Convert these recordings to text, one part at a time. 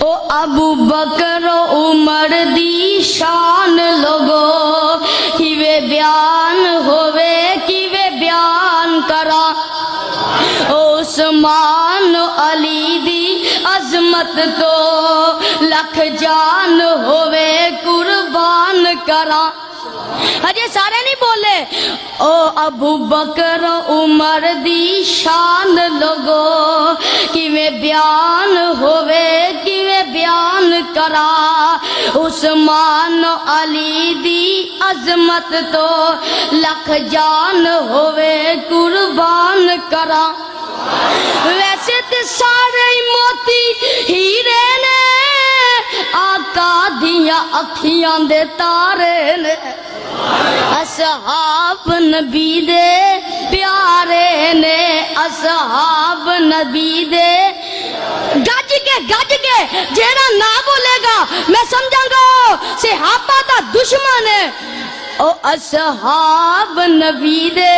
او ابو بکر و عمر دی شان لوگو کیوے بیان ہوئے کیوے بیان کرا عثمان و علی دی عظمت تو لکھ جان ہوئے قربان کرا ہجے سارے نہیں بولے او ابو بکر و عمر دی شان لوگو کیویں بیان ہوئے کیویں بیان کرا عثمان و علی دی عظمت تو لکھ جان ہوئے قربان کرا ویسے تے سارے موتی ہیرے نے آقا دیاں اکھیاں دے تارے نے اصحاب نبی دے پیارے نے اصحاب نبی دے گج کے جیڑا نہ بولے گا میں سمجھاں گا صحابہ دا دشمن ہے او اصحاب نبی دے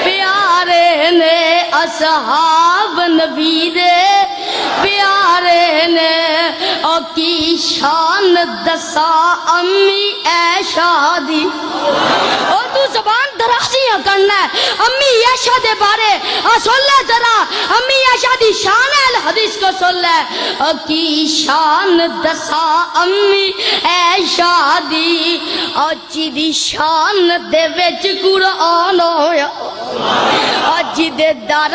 پیارے نے اصحاب نبی دے پیارے نے او کی شان دسا امی عائشہ دی او تو زبان درازیاں کرنا ہے امی عائشہ دے بارے سن لے ذرا امی عائشہ دی شان الحدیث کو سن لے او کی شان دسا امی عائشہ دی اج دی شان دے وچ قرآن ہویا اج دے در